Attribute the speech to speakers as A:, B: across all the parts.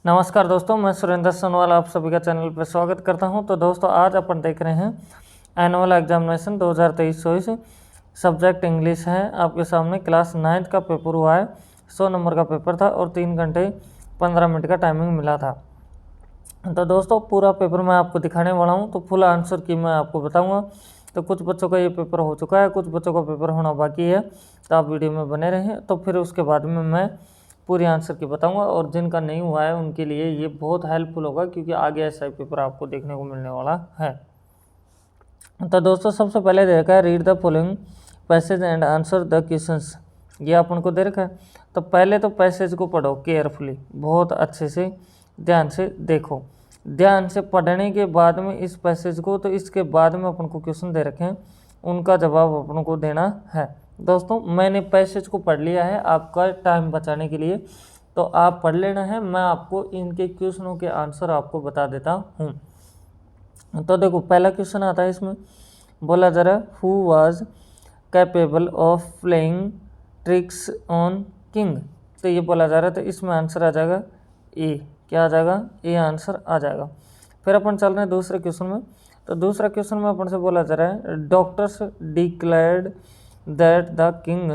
A: नमस्कार दोस्तों, मैं सुरेंद्र सोनवाल आप सभी का चैनल पर स्वागत करता हूं। तो दोस्तों आज अपन देख रहे हैं एनुअल एग्जामिनेशन 2023-24 सब्जेक्ट इंग्लिश है। आपके सामने क्लास 9th का पेपर हुआ है। 100 नंबर का पेपर था और 3 घंटे 15 मिनट का टाइमिंग मिला था। तो दोस्तों पूरा पेपर मैं आपको दिखाने वाला हूँ, तो फुल आंसर की मैं आपको बताऊँगा। तो कुछ बच्चों का ये पेपर हो चुका है, कुछ बच्चों का पेपर होना बाकी है, तो आप वीडियो में बने रहें। तो फिर उसके बाद में मैं पूरी आंसर की बताऊंगा, और जिनका नहीं हुआ है उनके लिए ये बहुत हेल्पफुल होगा, क्योंकि आगे ऐसा पेपर आपको देखने को मिलने वाला है। तो दोस्तों सबसे पहले दे रखा है read the following passage and answer the questions. ये अपन को दे रखा है। तो पहले तो पैसेज को पढ़ो केयरफुली, बहुत अच्छे से ध्यान से देखो। ध्यान से पढ़ने के बाद में इस पैसेज को, तो इसके बाद में अपन को क्वेश्चन दे रखे हैं, उनका जवाब अपन को देना है। दोस्तों मैंने पैसेज को पढ़ लिया है आपका टाइम बचाने के लिए, तो आप पढ़ लेना है। मैं आपको इनके क्वेश्चनों के आंसर आपको बता देता हूँ। तो देखो पहला क्वेश्चन आता है, इसमें बोला जा रहा है who was capable of playing tricks on king. तो ये बोला जा रहा है, तो इसमें आंसर आ जाएगा ए। क्या आ जाएगा? ए आंसर आ जाएगा। फिर अपन चल रहे हैं दूसरे क्वेश्चन में। तो दूसरा क्वेश्चन में अपन से बोला जा रहा है doctors declared that the king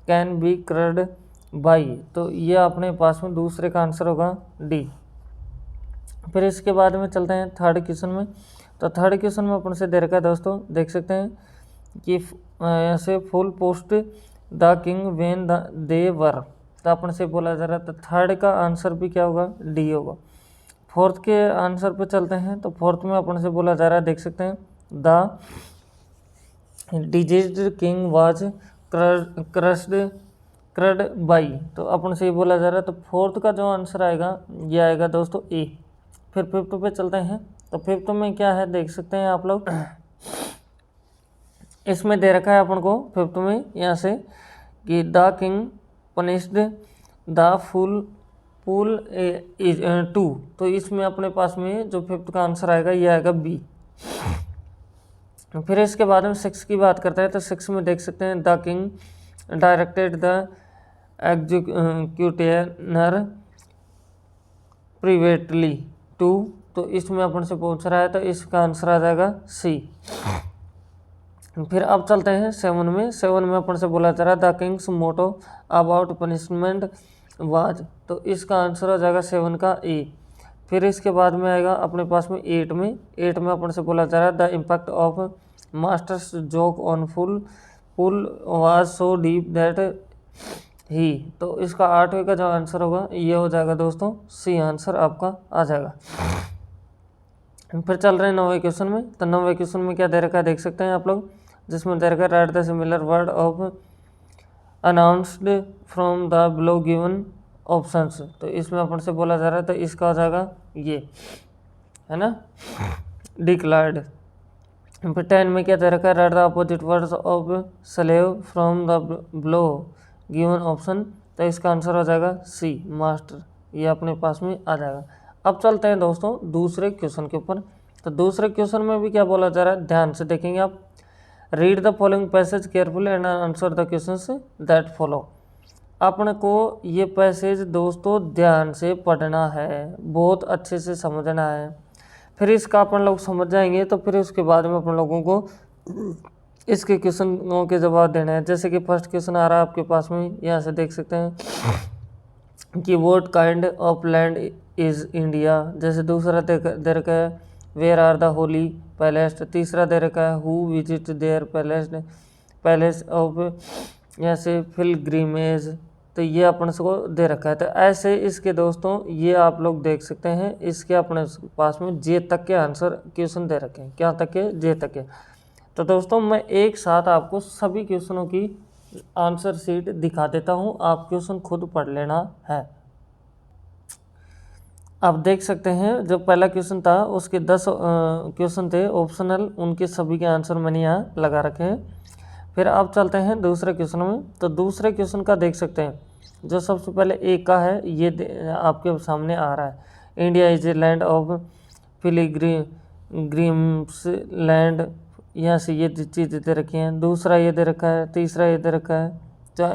A: can be क्रड by. तो ये अपने पास में दूसरे का आंसर होगा डी। फिर इसके बाद में चलते हैं थर्ड क्वेश्चन में। तो थर्ड क्वेश्चन में अपन से दे रखा है दोस्तों, देख सकते हैं कि ऐसे full post the king when they were. तो अपन से बोला जा रहा है, तो थर्ड का आंसर भी क्या होगा? डी होगा। फोर्थ के आंसर पे चलते हैं। तो फोर्थ में अपन से बोला जा रहा है, देख सकते हैं the diseased king was क्रड by. तो अपन से ये बोला जा रहा है, तो फोर्थ का जो आंसर आएगा ये आएगा दोस्तों ए। फिर फिफ्थ पे चलते हैं। तो फिफ्थ में क्या है देख सकते हैं आप लोग, इसमें दे रखा है अपन को फिफ्थ में यहाँ से कि the king punished the fool pull too. तो इसमें अपने पास में जो फिफ्थ का आंसर आएगा ये आएगा बी। फिर इसके बाद में सिक्स की बात करते हैं। तो सिक्स में देख सकते हैं the king directed the executioner privately to. तो इसमें अपन से पूछ रहा है, तो इसका आंसर आ जाएगा सी। फिर अब चलते हैं सेवन में। सेवन में अपन से बोला जा रहा है the king's motto about punishment was. तो इसका आंसर हो जाएगा सेवन का ए। फिर इसके बाद में आएगा अपने पास में एट में। एट में अपन से बोला जा रहा है the impact of master's joke on pull was so deep that he. तो इसका आठवें का जो आंसर होगा ये हो जाएगा दोस्तों सी आंसर आपका आ जाएगा। फिर चल रहे हैं नौवें क्वेश्चन में। तो नौवें क्वेश्चन में क्या दे रखा है देख सकते हैं आप लोग, जिसमें दे रखा है write the similar word of announced from the below given options. तो इसमें अपन से बोला जा रहा है, तो इसका हो जाएगा ये है ना, डिक्लार्ड। फिर 10 में क्या दे रखा है write the opposite words of slave from the below given option. तो इसका आंसर हो जाएगा सी मास्टर। ये अपने पास में आ जाएगा। अब चलते हैं दोस्तों दूसरे क्वेश्चन के ऊपर। तो दूसरे क्वेश्चन में भी क्या बोला जा रहा है ध्यान से देखेंगे आप। Read the following passage carefully and answer the questions that follow. अपन को ये पैसेज दोस्तों ध्यान से पढ़ना है, बहुत अच्छे से समझना है। फिर इसका अपन लोग समझ जाएंगे, तो फिर उसके बाद में अपन लोगों को इसके क्वेश्चनों के जवाब देने हैं। जैसे कि फर्स्ट क्वेश्चन आ रहा है आपके पास में, यहाँ से देख सकते हैं कि what kind of land is India. जैसे दूसरा दे रखा है where are the holy palace. तीसरा दे रखा है who visit there palace of यहाँ से पिलग्रिमेज। तो ये अपन को दे रखा है। तो ऐसे इसके दोस्तों ये आप लोग देख सकते हैं, इसके अपने पास में जे तक के आंसर क्वेश्चन दे रखे हैं। क्या तक के? जे तक के। तो दोस्तों मैं एक साथ आपको सभी क्वेश्चनों की आंसर शीट दिखा देता हूं, आप क्वेश्चन खुद पढ़ लेना है। आप देख सकते हैं जो पहला क्वेश्चन था उसके 10 क्वेश्चन थे ऑप्शनल, उनके सभी के आंसर मैंने यहाँ लगा रखे हैं। फिर अब चलते हैं दूसरे क्वेश्चन में। तो दूसरे क्वेश्चन का देख सकते हैं, जो सबसे पहले ए का है ये आपके सामने आ रहा है। India is a land of pilgrims land. यहाँ से ये चीज़ें दे रखी हैं। दूसरा ये दे रखा है, तीसरा ये दे रखा है,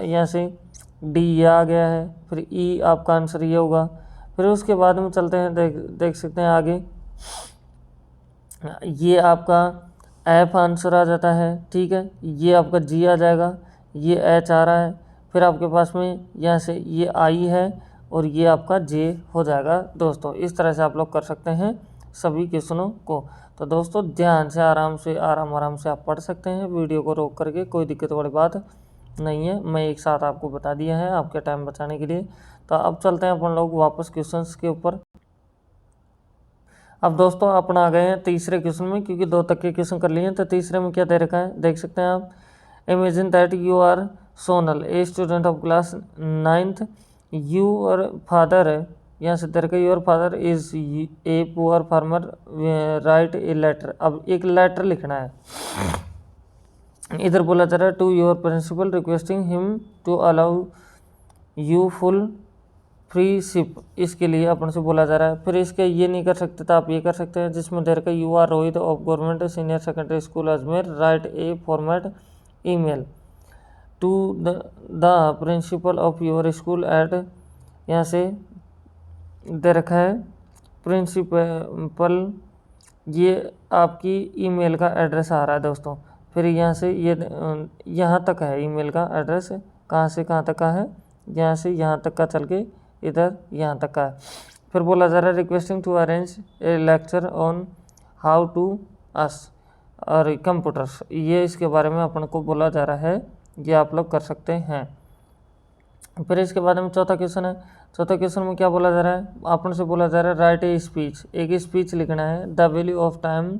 A: यहाँ से डी ये आ गया है। फिर ई आपका आंसर ये होगा। फिर उसके बाद में चलते हैं, देख सकते हैं आगे, ये आपका एफ आंसर आ जाता है, ठीक है, ये आपका जी आ जाएगा, ये एच आ रहा है, फिर आपके पास में यहाँ से ये आई है और ये आपका जे हो जाएगा दोस्तों। इस तरह से आप लोग कर सकते हैं सभी क्वेश्चनों को। तो दोस्तों ध्यान से आराम से आप पढ़ सकते हैं, वीडियो को रोक करके, कोई दिक्कत वाली बात नहीं है, मैं एक साथ आपको बता दिया है आपके टाइम बचाने के लिए। तो अब चलते हैं अपन लोग वापस क्वेश्चंस के ऊपर। अब दोस्तों अपन आ गए हैं तीसरे क्वेश्चन में, क्योंकि 2 तक के क्वेश्चन कर लिए हैं। तो तीसरे में क्या दे रखा है, देख सकते हैं आप, imagine that you are Sonal, a student of class 9th, your father, यहाँ से दे रखा है your father is a poor farmer, write a letter. अब एक लेटर लिखना है, इधर बोला जा रहा है to your principal requesting him to allow you full free ship, इसके लिए अपन से बोला जा रहा है। फिर इसके ये नहीं कर सकते तो आप ये कर सकते हैं, जिसमें दे रखा है you are Rohit of government senior secondary school Ajmer, write a format email to the principal of your school at, यहाँ से दे रखा है प्रिंसिपल, ये आपकी ईमेल का एड्रेस आ रहा है दोस्तों। फिर यहाँ से ये यहाँ तक है ईमेल का एड्रेस, कहाँ से कहाँ तक का है, यहाँ से यहाँ तक का चल के इधर यहाँ तक का है। फिर बोला जा रहा है requesting to arrange a lecture on how to us और कंप्यूटर्स, ये इसके बारे में अपन को बोला जा रहा है, ये आप लोग कर सकते हैं। फिर इसके बाद में चौथा क्वेश्चन है, चौथा क्वेश्चन में क्या बोला जा रहा है, अपन से बोला जा रहा है राइट ए स्पीच, एक स्पीच लिखना है, द वैल्यू ऑफ टाइम,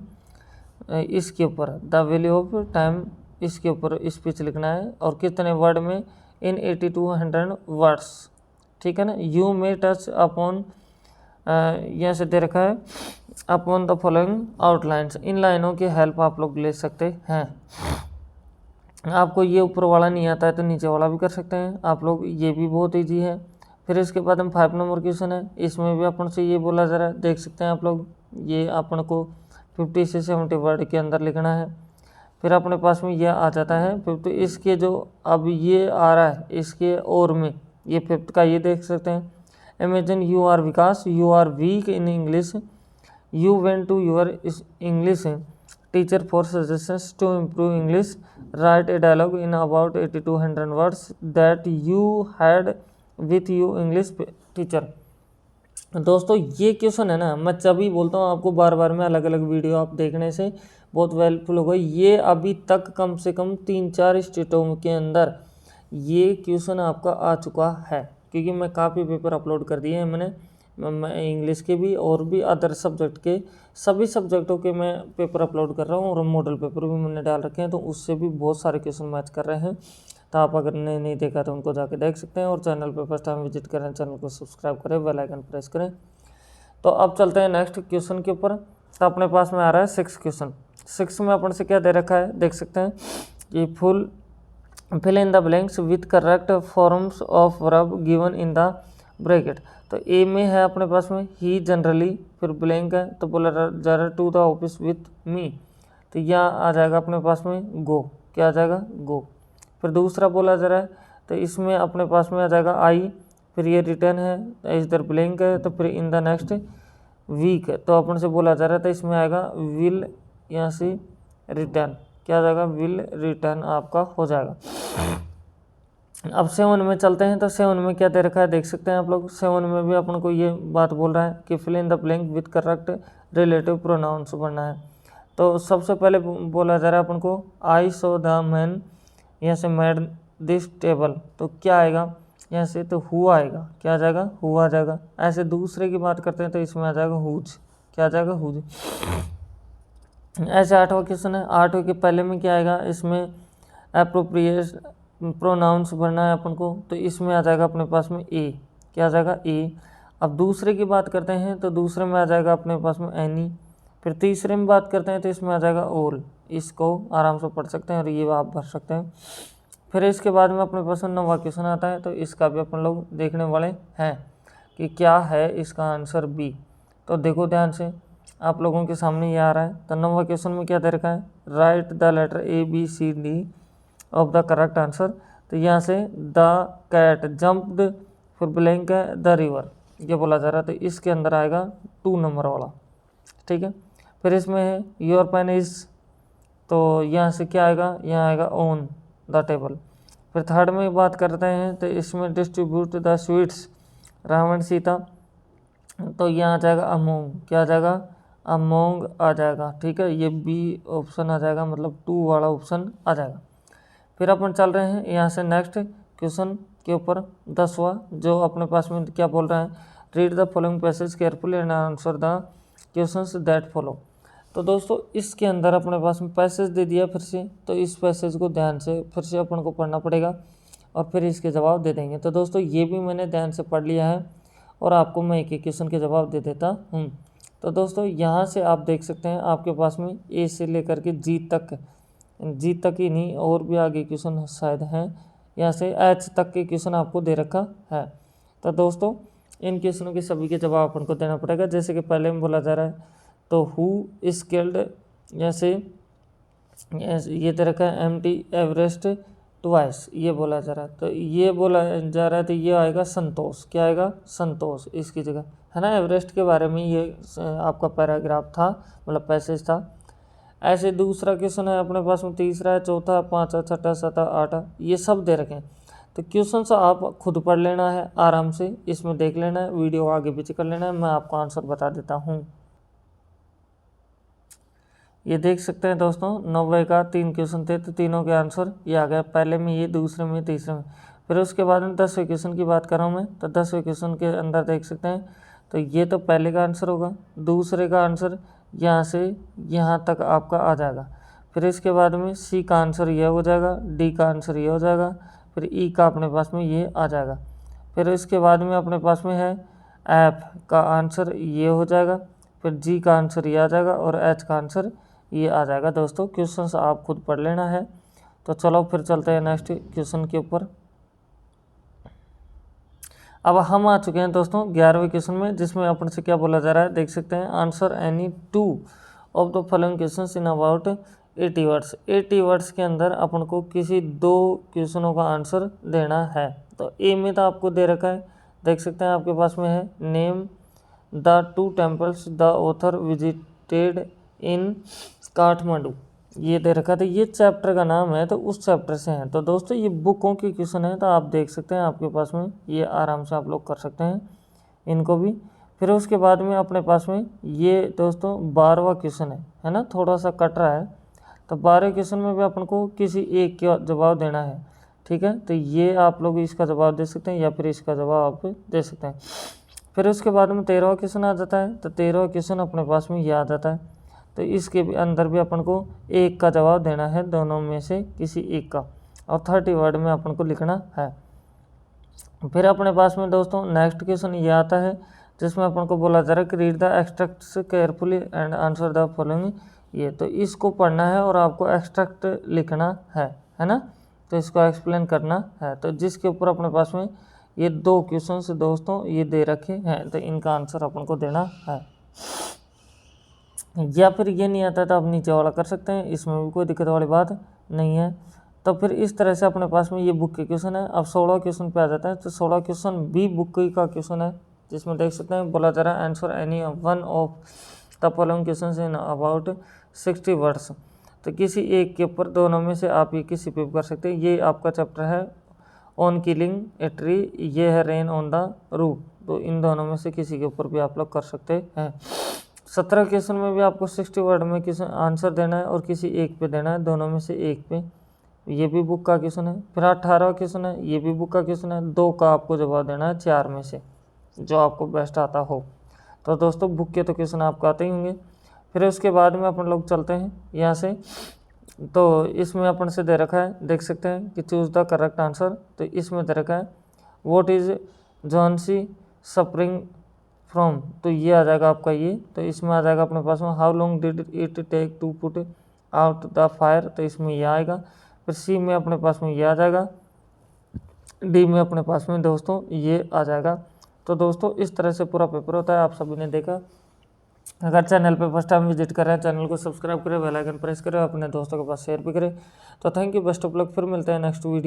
A: इसके ऊपर द वैल्यू ऑफ टाइम, इसके ऊपर स्पीच लिखना है, और कितने वर्ड में, इन 80 to 100 वर्ड्स, ठीक है ना। यू मे टच अपॉन, यहाँ से दे रखा है अपॉन द फॉलोइंग आउटलाइंस, इन लाइनों की हेल्प आप लोग ले सकते हैं। आपको ये ऊपर वाला नहीं आता है तो नीचे वाला भी कर सकते हैं आप लोग, ये भी बहुत ईजी है। फिर इसके बाद हम 5 नंबर क्वेश्चन है, इसमें भी अपन से ये बोला जा रहा है, देख सकते हैं आप लोग, ये अपन को 50 से 70 वर्ड के अंदर लिखना है। फिर अपने पास में ये आ जाता है 50, इसके जो अब ये आ रहा है इसके और में ये 5th का ये देख सकते हैं, imagine you are Vikas, you are weak in English, you went to your English teacher for suggestions to improve English, write a dialogue in about 80 to 100 words that you had with you English teacher. दोस्तों ये question है ना, मैं जब भी बोलता हूँ आपको बार बार में, अलग अलग वीडियो आप देखने से बहुत हेल्पफुल होगा। ये अभी तक कम से कम 3-4 स्टेटों के अंदर ये क्वेश्चन आपका आ चुका है, क्योंकि मैं काफ़ी पेपर अपलोड कर दिए हैं मैंने, मैं इंग्लिश के भी और भी अदर सब्जेक्ट के सभी सब्जेक्टों के मैं पेपर अपलोड कर रहा हूँ, और मॉडल पेपर भी मैंने डाल रखे हैं, तो उससे भी बहुत सारे क्वेश्चन मैच कर रहे हैं। तो आप अगर नहीं देखा तो उनको जाके देख सकते हैं, और चैनल पे फर्स्ट टाइम विजिट करें, चैनल को सब्सक्राइब करें, बेल आइकन प्रेस करें। तो अब चलते हैं नेक्स्ट क्वेश्चन के ऊपर। तो अपने पास में आ रहा है 6 क्वेश्चन। 6 में अपन से क्या दे रखा है, देख सकते हैं कि fill in the blanks with correct forms of verb given in the bracket. तो ए में है अपने पास में ही जनरली, फिर ब्लैंक है तो बोला जा रहा है to the office with me, तो यहाँ आ जाएगा अपने पास में गो, क्या आ जाएगा गो। फिर दूसरा बोला जा रहा है तो इसमें अपने पास में आ जाएगा आई, फिर ये रिटर्न है, इधर ब्लैंक है, तो फिर इन द नेक्स्ट वीक, तो अपन से बोला जा रहा था इसमें आएगा विल, यहाँ से रिटर्न, क्या आ जाएगा विल रिटर्न आपका हो जाएगा। अब 7 में चलते हैं। तो 7 में क्या दे रखा है, देख सकते हैं आप लोग। 7 में भी अपन को ये बात बोल रहा है कि fill in the blank with correct relative pronouns बनना है। तो सबसे पहले बोला जा रहा है अपन को आई सो द मैन, यहाँ से मेड दिस टेबल, तो क्या आएगा यहाँ से, तो हु आएगा, क्या आ जाएगा हु आ जाएगा। ऐसे दूसरे की बात करते हैं तो इसमें आ जाएगा हुज, क्या आ जाएगा हुज। ऐसे 8वां क्वेश्चन है। 8वें के पहले में क्या आएगा, इसमें एप्रोप्रिएट प्रोनाउंस भरना है अपन को, तो इसमें आ जाएगा अपने पास में ए, क्या आ जाएगा ए। अब दूसरे की बात करते हैं तो दूसरे में आ जाएगा अपने पास में एनी। फिर तीसरे में बात करते हैं तो इसमें आ जाएगा ऑल। इसको आराम से पढ़ सकते हैं और ये आप भर सकते हैं। फिर इसके बाद में अपने पास 9वां क्वेश्चन आता है, तो इसका भी अपन लोग देखने वाले हैं कि क्या है इसका आंसर बी। तो देखो ध्यान से, आप लोगों के सामने ये आ रहा है। तो 9वां क्वेश्चन में क्या दे रखा है, write the letter A B C D of the correct answer. तो यहाँ से द कैट जंप्ड, फिर ब्लैंक है द रिवर, ये बोला जा रहा है, तो इसके अंदर आएगा 2 नंबर वाला, ठीक है। फिर इसमें है योर पेन इज, तो यहाँ से क्या आएगा, यहाँ आएगा ऑन द टेबल। फिर थर्ड में बात करते हैं तो इसमें distribute the sweets Ravan Sita, तो यहाँ आ जाएगा अमोंग, क्या आ जाएगा, अमोंग आ जाएगा, ठीक है। ये बी ऑप्शन आ जाएगा, मतलब 2 वाला ऑप्शन आ जाएगा। फिर अपन चल रहे हैं यहाँ से नेक्स्ट क्वेश्चन के ऊपर 10वां, जो अपने पास में क्या बोल रहा है, read the following passage carefully and answer the questions that follow. तो दोस्तों इसके अंदर अपने पास में पैसेज दे दिया फिर से, तो इस पैसेज को ध्यान से फिर से अपन को पढ़ना पड़ेगा और फिर इसके जवाब दे देंगे। तो दोस्तों ये भी मैंने ध्यान से पढ़ लिया है और आपको मैं एक एक क्वेश्चन के जवाब दे देता हूँ। तो दोस्तों यहाँ से आप देख सकते हैं आपके पास में ए से लेकर के जी तक ही नहीं, और भी आगे क्वेश्चन शायद हैं, यहाँ से एच तक के क्वेश्चन आपको दे रखा है। तो दोस्तों इन क्वेश्चनों के सभी के जवाब अपन को देना पड़ेगा। जैसे कि पहले में बोला जा रहा है, तो हु इज किल्ड, जैसे ये दे रखा है एमटी एवरेस्ट ट्वाइस, ये बोला जा रहा है, तो ये बोला जा रहा है, तो ये आएगा संतोष, क्या आएगा, संतोष इसकी जगह, है ना। एवरेस्ट के बारे में ये आपका पैराग्राफ था, मतलब पैसेज था। ऐसे दूसरा क्वेश्चन है अपने पास में, तीसरा है, चौथा, 5, 6, 7, 8, ये सब दे रखे हैं। तो क्वेश्चन से आप खुद पढ़ लेना है आराम से, इसमें देख लेना है, वीडियो आगे पीछे कर लेना है, मैं आपको आंसर बता देता हूँ। ये देख सकते हैं दोस्तों 90 का 3 क्वेश्चन थे, तो तीनों के आंसर ये आ गया, पहले में ये, दूसरे में, तीसरे में। फिर उसके बाद में 10वें क्वेश्चन की बात कर रहा हूँ मैं, तो 10वें क्वेश्चन के अंदर देख सकते हैं, तो ये तो पहले का आंसर होगा, दूसरे का आंसर यहाँ से यहाँ तक आपका आ जाएगा। फिर इसके बाद में सी का आंसर ये हो जाएगा, डी का आंसर ये हो जाएगा, फिर ई का अपने पास में ये आ जाएगा। फिर इसके बाद में अपने पास में है एफ का आंसर ये हो जाएगा, फिर जी का आंसर ये आ जाएगा और एच का आंसर ये आ जाएगा। दोस्तों क्वेश्चंस आप खुद पढ़ लेना है। तो चलो फिर चलते हैं नेक्स्ट क्वेश्चन के ऊपर। अब हम आ चुके हैं दोस्तों 11वें क्वेश्चन में, जिसमें अपन से क्या बोला जा रहा है, देख सकते हैं, answer any 2 of the following questions in about 80 words. 80 words के अंदर अपन को किसी 2 क्वेश्चनों का आंसर देना है। तो ए में तो आपको दे रखा है, देख सकते हैं आपके पास में है, name the 2 temples the author visited in Kathmandu, ये दे रखा था, ये चैप्टर का नाम है, तो उस चैप्टर से हैं। तो दोस्तों ये बुकों के क्वेश्चन है, तो आप देख सकते हैं आपके पास में, ये आराम से आप लोग कर सकते हैं इनको भी। फिर उसके बाद में अपने पास में ये दोस्तों 12वां क्वेश्चन है ना, थोड़ा सा कट रहा है, तो 12वें क्वेश्चन में भी अपन को किसी एक का जवाब देना है, ठीक है। तो ये आप लोग इसका जवाब दे सकते हैं या फिर इसका जवाब आप दे सकते हैं। फिर उसके बाद में 13वां क्वेश्चन आ जाता है, तो 13वां क्वेश्चन अपने पास में ये आ जाता है, तो इसके अंदर भी अपन को एक का जवाब देना है, दोनों में से किसी एक का, और 30 वर्ड में अपन को लिखना है। फिर अपने पास में दोस्तों नेक्स्ट क्वेश्चन ये आता है, जिसमें अपन को बोला जा रहा है कि read the extracts carefully and answer the following, ये तो इसको पढ़ना है और आपको एक्सट्रैक्ट लिखना है ना, तो इसको एक्सप्लेन करना है। तो जिसके ऊपर अपने पास में ये 2 क्वेश्चन दोस्तों ये दे रखे हैं, तो इनका आंसर अपन को देना है। या फिर ये नहीं आता तो आप नीचे वाला कर सकते हैं, इसमें भी कोई दिक्कत वाली बात नहीं है। तो फिर इस तरह से अपने पास में ये बुक के क्वेश्चन है। अब 16 क्वेश्चन पे आ जाता है, तो 16 क्वेश्चन भी बुक का क्वेश्चन है, जिसमें देख सकते हैं बोला जा रहा है answer any one of the following question in about 60 words. तो किसी एक के ऊपर, दोनों में से आप ये किसी पे कर सकते हैं। ये आपका चैप्टर है ऑन किलिंग ए ट्री, ये है रेन ऑन द रूफ, तो इन दोनों में से किसी के ऊपर भी आप लोग कर सकते हैं। 17 क्वेश्चन में भी आपको 60 वर्ड में क्वेश्चन आंसर देना है और किसी एक पे देना है, दोनों में से एक पे, ये भी बुक का क्वेश्चन है। फिर 18वां क्वेश्चन है, ये भी बुक का क्वेश्चन है, 2 का आपको जवाब देना है 4 में से, जो आपको बेस्ट आता हो। तो दोस्तों बुक के तो क्वेश्चन आपको आते ही होंगे। फिर उसके बाद में अपन लोग चलते हैं यहाँ से, तो इसमें अपन से दे रखा है, देख सकते हैं कि चूज़ द करेक्ट आंसर। तो इसमें दे रखा है what is Johnsy suffering from, तो ये आ जाएगा आपका ये। तो इसमें आ जाएगा अपने पास में how long did it take to put out the fire, तो इसमें ये आएगा। फिर सी में अपने पास में ये आ जाएगा, डी में अपने पास में दोस्तों ये आ जाएगा। तो दोस्तों इस तरह से पूरा पेपर होता है, आप सभी ने देखा। अगर चैनल पे फर्स्ट टाइम विजिट कर रहे हैं, चैनल को सब्सक्राइब करें, बेल आइकन प्रेस करें, अपने दोस्तों के पास शेयर भी करें। तो thank you, best of luck, फिर मिलते हैं नेक्स्ट वीडियो।